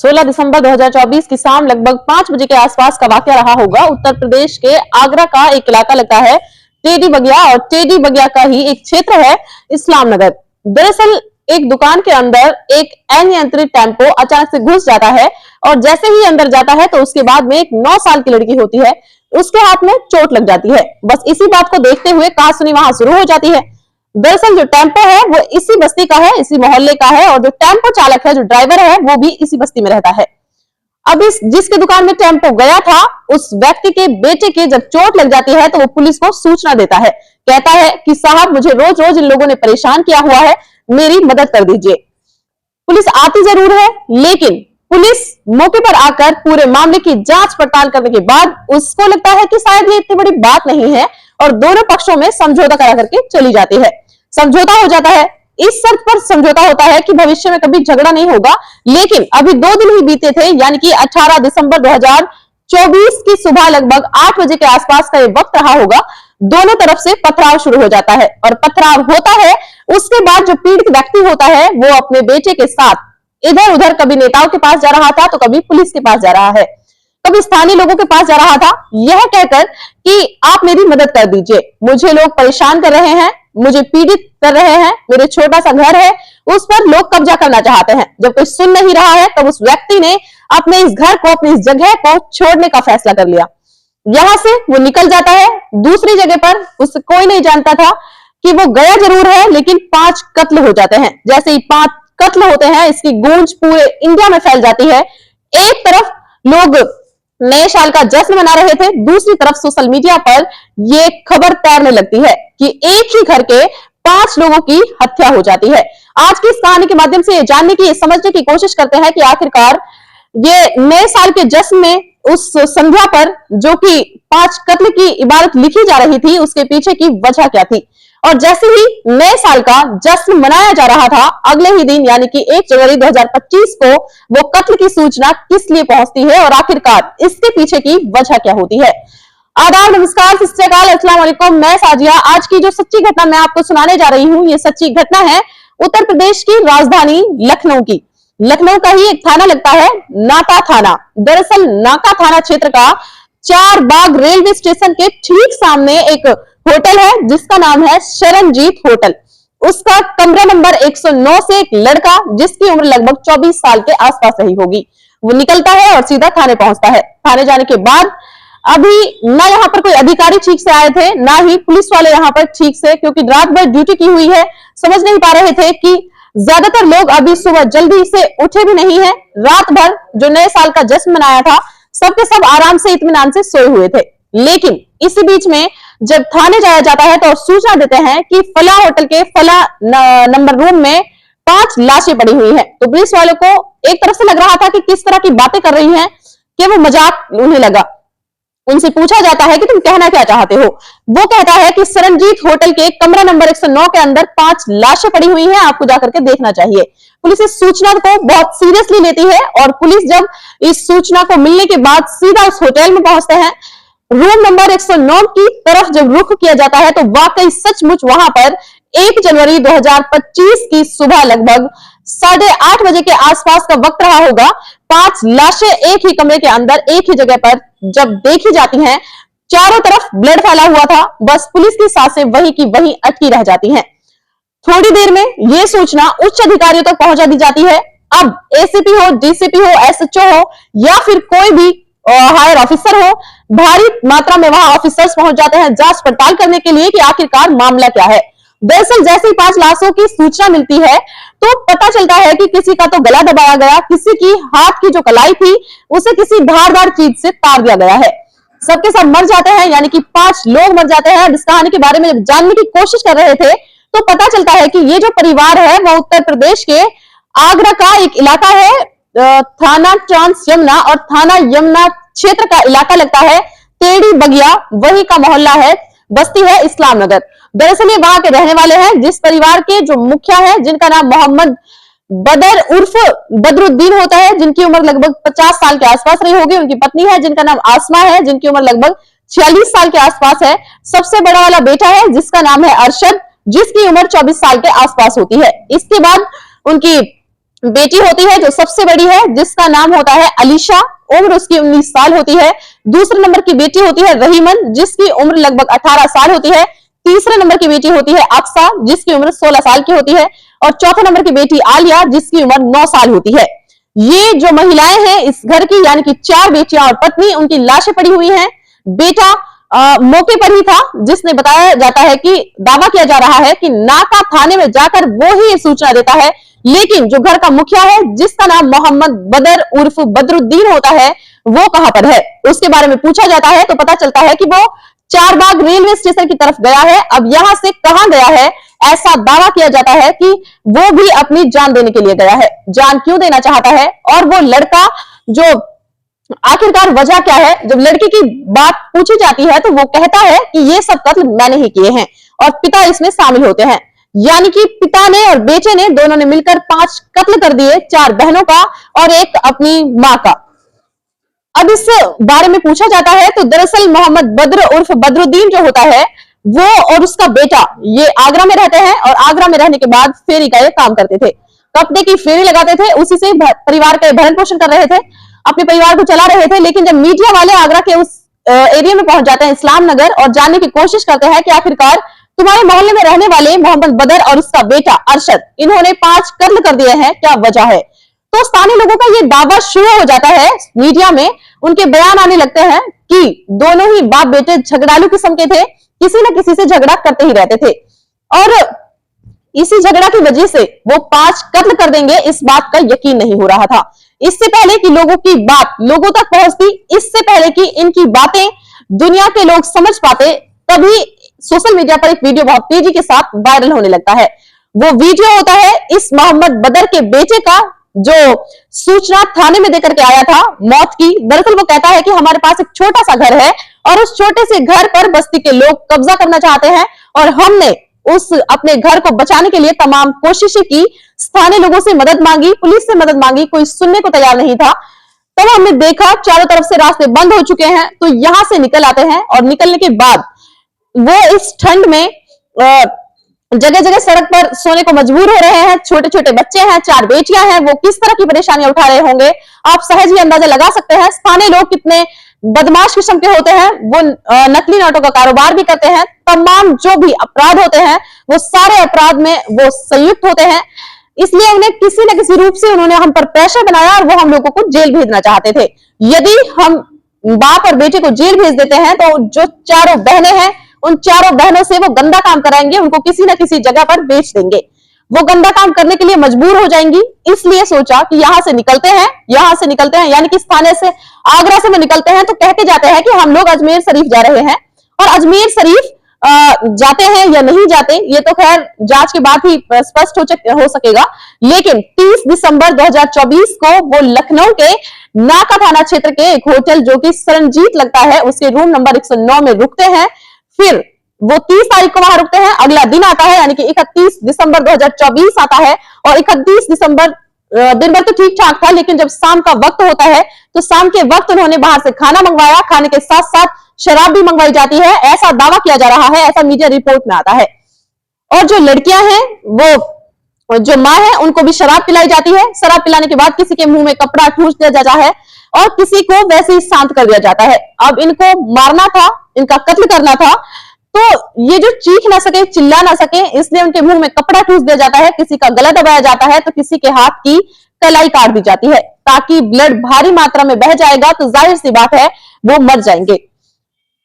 16 दिसंबर 2024 की शाम लगभग 5 बजे के आसपास का वाकया रहा होगा। उत्तर प्रदेश के आगरा का एक इलाका लगता है टेडी बगिया, और टेडी बगिया का ही एक क्षेत्र है इस्लाम नगर। दरअसल एक दुकान के अंदर एक अनियंत्रित टेम्पो अचानक से घुस जाता है, और जैसे ही अंदर जाता है तो उसके बाद में एक 9 साल की लड़की होती है, उसके हाथ में चोट लग जाती है। बस इसी बात को देखते हुए कहासुनी वहां शुरू हो जाती है। दरअसल जो टेम्पो है वो इसी बस्ती का है, इसी मोहल्ले का है, और जो टेम्पो चालक है, जो ड्राइवर है, वो भी इसी बस्ती में रहता है। अब इस जिसके दुकान में टेम्पो गया था, उस व्यक्ति के बेटे के जब चोट लग जाती है तो वो पुलिस को सूचना देता है। कहता है कि साहब, मुझे रोज रोज इन लोगों ने परेशान किया हुआ है, मेरी मदद कर दीजिए। पुलिस आती जरूर है, लेकिन पुलिस मौके पर आकर पूरे मामले की जांच पड़ताल करने के बाद उसको लगता है कि शायद ये इतनी बड़ी बात नहीं है, और दोनों पक्षों में समझौता करा करके चली जाती है। समझौता हो जाता है, इस शर्त पर समझौता होता है कि भविष्य में कभी झगड़ा नहीं होगा। लेकिन अभी 2 दिन ही बीते थे, यानी कि 18 दिसंबर 2024 की सुबह लगभग 8 बजे के आसपास का ये वक्त रहा होगा। दोनों तरफ से पथराव शुरू हो जाता है, और पथराव होता है उसके बाद जो पीड़ित व्यक्ति होता है वो अपने बेटे के साथ इधर उधर कभी नेताओं के पास जा रहा था, तो कभी पुलिस के पास जा रहा है, कभी स्थानीय लोगों के पास जा रहा था, यह कहकर कि आप मेरी मदद कर दीजिए, मुझे लोग परेशान कर रहे हैं, मुझे पीड़ित कर रहे हैं, मेरे छोटा सा घर है उस पर लोग कब्जा करना चाहते हैं। जब कोई सुन नहीं रहा है तब उस व्यक्ति ने अपने इस घर को, अपनी इस जगह को छोड़ने का फैसला कर लिया। यहां से वो निकल जाता है दूसरी जगह पर। उससे कोई नहीं जानता था कि वो गया जरूर है, लेकिन 5 कत्ल हो जाते हैं। जैसे ही 5 कत्ल होते हैं, इसकी गूंज पूरे इंडिया में फैल जाती है। एक तरफ लोग नए साल का जश्न मना रहे थे, दूसरी तरफ सोशल मीडिया पर यह खबर तैरने लगती है कि एक ही घर के 5 लोगों की हत्या हो जाती है। आज की इस कहानी के माध्यम से ये जानने की, ये समझने की कोशिश करते हैं कि आखिरकार ये नए साल के जश्न में उस संध्या पर जो कि 5 कत्ल की इबारत लिखी जा रही थी, उसके पीछे की वजह क्या थी। और जैसे ही नए साल का जश्न मनाया जा रहा था, अगले ही दिन यानी कि 1 जनवरी 2025 को वो कत्ल की सूचना किस लिए पहुंचती है, और आखिरकार इसके पीछे की वजह क्या होती है। आदाब, नमस्कार, सत श्री अकाल, अस्सलाम वालेकुम। मैं साजिया। आज की जो सच्ची घटना मैं आपको सुनाने जा रही हूँ, ये सच्ची घटना है उत्तर प्रदेश की राजधानी लखनऊ की। लखनऊ का ही एक थाना लगता है, नाका थाना। दरअसल नाका थाना क्षेत्र का 4 बाग रेलवे स्टेशन के ठीक सामने एक होटल है जिसका नाम है शरणजीत होटल। उसका कमरा नंबर 109 से एक लड़का, जिसकी उम्र लगभग 24 साल के आसपास रही होगी, वो निकलता है और सीधा थाने पहुंचता है। थाने जाने के बाद अभी ना यहाँ पर कोई अधिकारी ठीक से आए थे, ना ही पुलिस वाले यहाँ पर ठीक से, क्योंकि रात भर ड्यूटी की हुई है, समझ नहीं पा रहे थे कि ज्यादातर लोग अभी सुबह जल्दी से उठे भी नहीं है। रात भर जो नए साल का जश्न मनाया था, सबके सब आराम से इत्मीनान से सोए हुए थे। लेकिन इसी बीच में जब थाने जाया जाता है तो सूचना देते हैं कि फला होटल के फला नंबर रूम में 5 लाशें पड़ी हुई हैं। तो पुलिस वालों को एक तरफ से लग रहा था कि किस तरह की बातें कर रही हैं, कि वो मजाक उन्हें लगा। उनसे पूछा जाता है कि तुम कहना क्या चाहते हो। वो कहता है कि शरणजीत होटल के कमरा नंबर 109 के अंदर 5 लाशें पड़ी हुई हैं, आपको जाकर के देखना चाहिए। पुलिस इस सूचना को बहुत सीरियसली लेती है, और पुलिस जब इस सूचना को मिलने के बाद सीधा उस होटल में पहुंचते हैं। रूम नंबर 109 की तरफ जब रुख किया जाता है तो वाकई सचमुच वहां पर 1 जनवरी 2025 की सुबह लगभग 8:30 बजे के आसपास का वक्त रहा होगा। 5 लाशें एक ही कमरे के अंदर, एक ही जगह पर जब देखी जाती हैं, चारों तरफ ब्लड फैला हुआ था। बस पुलिस की सांसें वहीं की वहीं अटकी रह जाती हैं। थोड़ी देर में यह सूचना उच्च अधिकारियों तक पहुंचा दी जाती है। अब एसीपी हो, डीसीपी हो, एसएचओ हो, या फिर कोई भी हायर ऑफिसर हो, भारी मात्रा में वहां ऑफिसर्स पहुंच जाते हैं जांच पड़ताल करने के लिए कि आखिरकार मामला क्या है। दरअसल जैसे ही 5 लाशों की सूचना मिलती है तो पता चलता है कि किसी का तो गला दबाया गया, किसी की हाथ की जो कलाई थी उसे किसी धारदार चीज से तार दिया गया है। सबके सब मर जाते हैं, यानी कि 5 लोग मर जाते हैं। इस कहानी के बारे में जब जानने की कोशिश कर रहे थे तो पता चलता है कि ये जो परिवार है वो उत्तर प्रदेश के आगरा का एक इलाका है, थाना ट्रांस यमुना और थाना यमुना क्षेत्र का इलाका लगता है टेडी बगिया, वही का मोहल्ला है, बस्ती है इस्लाम नगर। दरअसल ये वहां के रहने वाले हैं, जिस परिवार के जो मुखिया है, जिनका नाम मोहम्मद बदर उर्फ बदरुद्दीन होता है, जिनकी उम्र लगभग 50 साल के आसपास रही होगी। उनकी पत्नी है जिनका नाम आसमा है, जिनकी उम्र लगभग 46 साल के आसपास है। सबसे बड़ा वाला बेटा है जिसका नाम है अरशद, जिसकी उम्र 24 साल के आसपास होती है। इसके बाद उनकी बेटी होती है जो सबसे बड़ी है, जिसका नाम होता है अलीशा, उम्र उसकी 19 साल होती है। दूसरे नंबर की बेटी होती है रहीमन, जिसकी उम्र लगभग 18 साल होती है। तीसरे नंबर की बेटी होती है अक्सा, जिसकी उम्र 16 साल की होती है। और चौथे नंबर की बेटी आलिया, जिसकी उम्र 9 साल होती है। ये जो महिलाएं हैं इस घर की, यानी कि 4 बेटियां और पत्नी, उनकी लाशें पड़ी हुई हैं। बेटा मौके पर ही था, जिसने बताया जाता है कि दावा किया जा रहा है कि नाका थाने में जाकर वो ही सूचना देता है, लेकिन जो घर का मुखिया है, जिसका नाम मोहम्मद बदर उर्फ बदरुद्दीन होता है, वो कहां पर है। उसके बारे में पूछा जाता है तो पता चलता है कि वो चारबाग रेलवे स्टेशन की तरफ गया है। अब यहां से कहां गया है, ऐसा दावा किया जाता है कि वो भी अपनी जान देने के लिए गया है। जान क्यों देना चाहता है, और वो लड़का जो आखिरकार वजह क्या है। जब लड़की की बात पूछी जाती है तो वो कहता है कि ये सब कत्ल मैंने ही किए हैं और पिता इसमें शामिल होते हैं। यानी कि पिता ने और बेटे ने, दोनों ने मिलकर 5 कत्ल कर दिए, 4 बहनों का और एक अपनी मां का। अब इस बारे में पूछा जाता है तो दरअसल मोहम्मद बद्र उर्फ बदरुद्दीन जो होता है, वो और उसका बेटा ये आगरा में रहते हैं और आगरा में रहने के बाद फेरी का ये काम करते थे। कपड़े की फेरी लगाते थे, उसी से परिवार का भरण पोषण कर रहे थे, अपने परिवार को चला रहे थे। लेकिन जब मीडिया वाले आगरा के उस एरिया में पहुंच जाते हैं, इस्लाम नगर, और जानने की कोशिश करते हैं कि आखिरकार तुम्हारे मोहल्ले में रहने वाले मोहम्मद बदर और उसका बेटा अरशद, इन्होंने 5 कत्ल कर दिए हैं, क्या वजह है, तो स्थानीय लोगों का ये दावा शुरू हो जाता है। मीडिया में उनके बयान आने लगते हैं कि दोनों ही बाप बेटे झगड़ालू किस्म के थे, किसी न किसी से झगड़ा करते ही रहते थे और इसी झगड़ा की वजह से वो 5 कत्ल कर देंगे, इस बात का यकीन नहीं हो रहा था। इससे पहले कि लोगों की बात लोगों तक पहुंचती, इससे पहले कि इनकी बातें दुनिया के लोग समझ पाते, तभी सोशल मीडिया पर एक वीडियो बहुत तेजी के साथ वायरल होने लगता है। वो वीडियो होता है इस मोहम्मद बदर के बेटे का, जो सूचना थाने में देकर के आया था मौत की। दरअसल वो कहता है कि हमारे पास एक छोटा सा घर है और उस छोटे से घर पर बस्ती के लोग कब्जा करना चाहते हैं और हमने उस अपने घर को बचाने के लिए तमाम कोशिशें की, स्थानीय लोगों से मदद मांगी, पुलिस से मदद मांगी, कोई सुनने को तैयार नहीं था। तब हमने देखा चारों तरफ से रास्ते बंद हो चुके हैं, तो यहां से निकल आते हैं और निकलने के बाद वो इस ठंड में जगह जगह सड़क पर सोने को मजबूर हो रहे हैं। छोटे छोटे बच्चे हैं, 4 बेटियां हैं, वो किस तरह की परेशानियां उठा रहे होंगे आप सहज ही अंदाजा लगा सकते हैं। स्थानीय लोग कितने बदमाश किस्म के होते हैं, वो नकली नोटों का कारोबार भी करते हैं। तमाम जो भी अपराध होते हैं वो सारे अपराध में वो संयुक्त होते हैं, इसलिए उन्हें किसी न किसी रूप से उन्होंने हम पर प्रेशर बनाया और वो हम लोगों को जेल भेजना चाहते थे। यदि हम बाप और बेटे को जेल भेज देते हैं तो जो 4 बहनें हैं, उन 4 बहनों से वो गंदा काम कराएंगे, उनको किसी न किसी जगह पर बेच देंगे, वो गंदा काम करने के लिए मजबूर हो जाएंगी। इसलिए सोचा कि यहां से निकलते हैं, यानी कि स्थानीय से आगरा से वो निकलते हैं तो कहते जाते हैं कि हम लोग अजमेर शरीफ जा रहे हैं। और अजमेर शरीफ जाते हैं या नहीं जाते, ये तो खैर जांच के बाद ही स्पष्ट हो सकेगा। लेकिन 30 दिसंबर 2024 को वो लखनऊ के नाका थाना क्षेत्र के एक होटल, जो कि सरनजीत लगता है, उसके रूम नंबर 109 में रुकते हैं। फिर वो 30 तारीख को वहां रुकते हैं। अगला दिन आता है, यानी कि 31 दिसंबर 2024 आता है और 31 दिसंबर दिन भर तो ठीक ठाक था, लेकिन जब शाम का वक्त होता है तो शाम के वक्त उन्होंने बाहर से खाना मंगवाया, खाने के साथ साथ शराब भी मंगवाई जाती है, ऐसा दावा किया जा रहा है, ऐसा मीडिया रिपोर्ट में आता है। और जो लड़कियां हैं, वो जो माँ है, उनको भी शराब पिलाई जाती है। शराब पिलाने के बाद किसी के मुंह में कपड़ा ठूस दिया जाता है और किसी को वैसे ही शांत कर दिया जाता है। अब इनको मारना था, इनका कत्ल करना था, तो ये जो चीख ना सके, चिल्ला ना सके, इसलिए उनके मुंह में कपड़ा ठूस दिया जाता है, किसी का गला दबाया जाता है, तो किसी के हाथ की कलाई काट दी जाती है, ताकि ब्लड भारी मात्रा में बह जाएगा तो जाहिर सी बात है वो मर जाएंगे।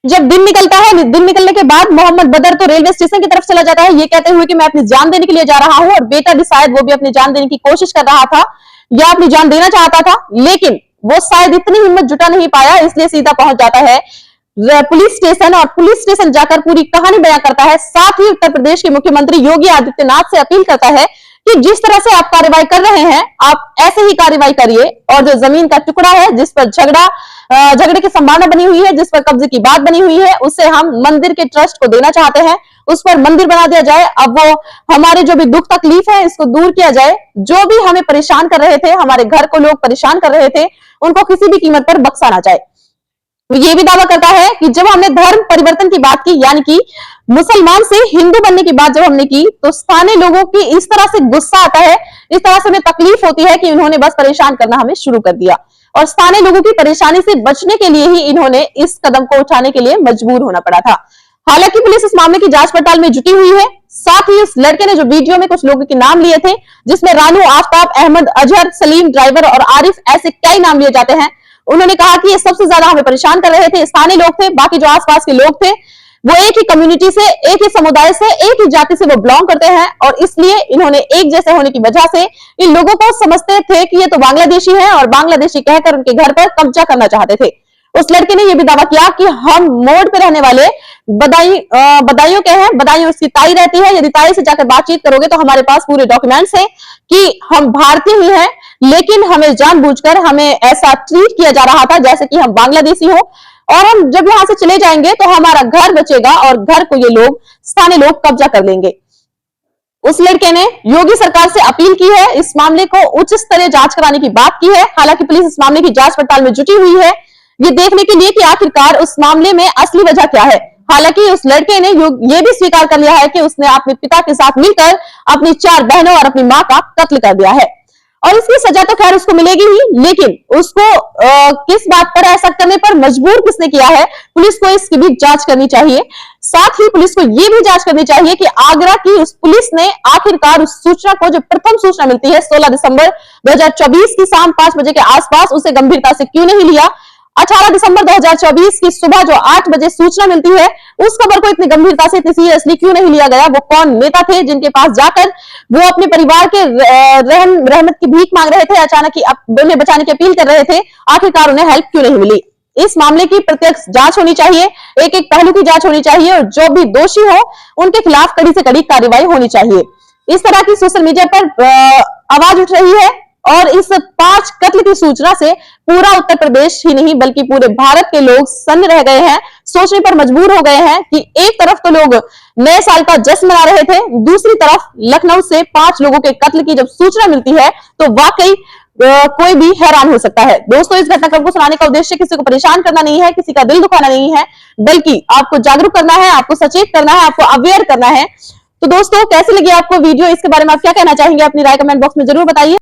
जब दिन निकलता है, दिन निकलने के बाद मोहम्मद बदर तो रेलवे स्टेशन की तरफ चला जाता है, ये कहते हुए कि मैं अपनी जान देने के लिए जा रहा हूं, और बेटा भी शायद वो भी अपनी जान देने की कोशिश कर रहा था या अपनी जान देना चाहता था, लेकिन वो शायद इतनी हिम्मत जुटा नहीं पाया, इसलिए सीधा पहुंच जाता है पुलिस स्टेशन और पुलिस स्टेशन जाकर पूरी कहानी बयां करता है। साथ ही उत्तर प्रदेश के मुख्यमंत्री योगी आदित्यनाथ से अपील करता है कि जिस तरह से आप कार्रवाई कर रहे हैं, आप ऐसे ही कार्रवाई करिए, और जो जमीन का टुकड़ा है जिस पर झगड़े की संभावना बनी हुई है, जिस पर कब्जे की बात बनी हुई है, उसे हम मंदिर के ट्रस्ट को देना चाहते हैं, उस पर मंदिर बना दिया जाए। अब वो हमारे जो भी दुख तकलीफ है इसको दूर किया जाए। जो भी हमें परेशान कर रहे थे, हमारे घर को लोग परेशान कर रहे थे, उनको किसी भी कीमत पर बख्शा ना जाए। ये भी दावा करता है कि जब हमने धर्म परिवर्तन की बात की, यानी कि मुसलमान से हिंदू बनने की बात जब हमने की, तो स्थानीय लोगों की इस तरह से गुस्सा आता है, इस तरह से उन्हें तकलीफ होती है कि इन्होंने बस परेशान करना हमें शुरू कर दिया और स्थानीय लोगों की परेशानी से बचने के लिए ही इन्होंने इस कदम को उठाने के लिए मजबूर होना पड़ा था। हालांकि पुलिस इस मामले की जांच पड़ताल में जुटी हुई है। साथ ही इस लड़के ने जो वीडियो में कुछ लोगों के नाम लिए थे, जिसमें रानू, आफ्ताब, अहमद, अजहर, सलीम, ड्राइवर और आरिफ, ऐसे कई नाम लिए जाते हैं। उन्होंने कहा कि ये सबसे ज्यादा हमें परेशान कर रहे थे स्थानीय लोग थे, बाकी जो आसपास के लोग थे वो एक ही कम्युनिटी से, एक ही समुदाय से, एक ही जाति से वो बिलोंग करते हैं और इसलिए इन्होंने एक जैसे होने की वजह से इन लोगों को समझते थे कि ये तो बांग्लादेशी हैं और बांग्लादेशी कहकर उनके घर पर कब्जा करना चाहते थे। उस लड़के ने यह भी दावा किया कि हम मोड़ पे रहने वाले बदायूं के हैं, बदायूं उसकी ताई रहती है, यदि ताई से जाकर बातचीत करोगे तो हमारे पास पूरे डॉक्यूमेंट्स हैं कि हम भारतीय ही हैं, लेकिन हमें जानबूझकर हमें ऐसा ट्रीट किया जा रहा था जैसे कि हम बांग्लादेशी हो और हम जब यहां से चले जाएंगे तो हमारा घर बचेगा और घर को ये लोग, स्थानीय लोग कब्जा कर लेंगे। उस लड़के ने योगी सरकार से अपील की है, इस मामले को उच्च स्तरीय जांच कराने की बात की है। हालांकि पुलिस इस मामले की जांच पड़ताल में जुटी हुई है, ये देखने के लिए कि आखिरकार उस मामले में असली वजह क्या है। हालांकि उस लड़के ने ये भी स्वीकार कर लिया है कि उसने अपने पिता के साथ मिलकर अपनी 4 बहनों और अपनी मां का कत्ल कर दिया है और इसकी सजा तो खैर उसको मिलेगी ही, लेकिन उसको किस बात पर ऐसा करने पर मजबूर किसने किया है, पुलिस को इसकी भी जांच करनी चाहिए। साथ ही पुलिस को ये भी जांच करनी चाहिए कि आगरा की उस पुलिस ने आखिरकार उस सूचना को, जो प्रथम सूचना मिलती है 16 दिसंबर 2024 की शाम 5 बजे के आसपास, उसे गंभीरता से क्यों नहीं लिया। 18 दिसंबर 2024 की सुबह जो 8 बजे सूचना मिलती है, उस खबर को इतनी गंभीरता से, इतनी सीरियसली क्यों नहीं लिया गया। वो कौन नेता थे जिनके पास जाकर वो अपने परिवार के रहमत की भीख मांग रहे थे, अचानक ही उन्हें बचाने की अपील कर रहे थे, आखिरकार उन्हें हेल्प क्यों नहीं मिली। इस मामले की प्रत्यक्ष जांच होनी चाहिए, एक एक पहलू की जांच होनी चाहिए और जो भी दोषी हो उनके खिलाफ कड़ी से कड़ी कार्रवाई होनी चाहिए। इस तरह की सोशल मीडिया पर आवाज उठ रही है और इस 5 कत्ल की सूचना से पूरा उत्तर प्रदेश ही नहीं बल्कि पूरे भारत के लोग सन्न रह गए हैं, सोचने पर मजबूर हो गए हैं कि एक तरफ तो लोग नए साल का जश्न मना रहे थे, दूसरी तरफ लखनऊ से 5 लोगों के कत्ल की जब सूचना मिलती है तो वाकई कोई भी हैरान हो सकता है। दोस्तों, इस घटनाक्रम को सुनाने का उद्देश्य किसी को परेशान करना नहीं है, किसी का दिल दुखाना नहीं है, बल्कि आपको जागरूक करना है, आपको सचेत करना है, आपको अवेयर करना है। तो दोस्तों, कैसी लगी आपको वीडियो, इसके बारे में आप क्या कहना चाहेंगे, अपनी राय कमेंट बॉक्स में जरूर बताइए।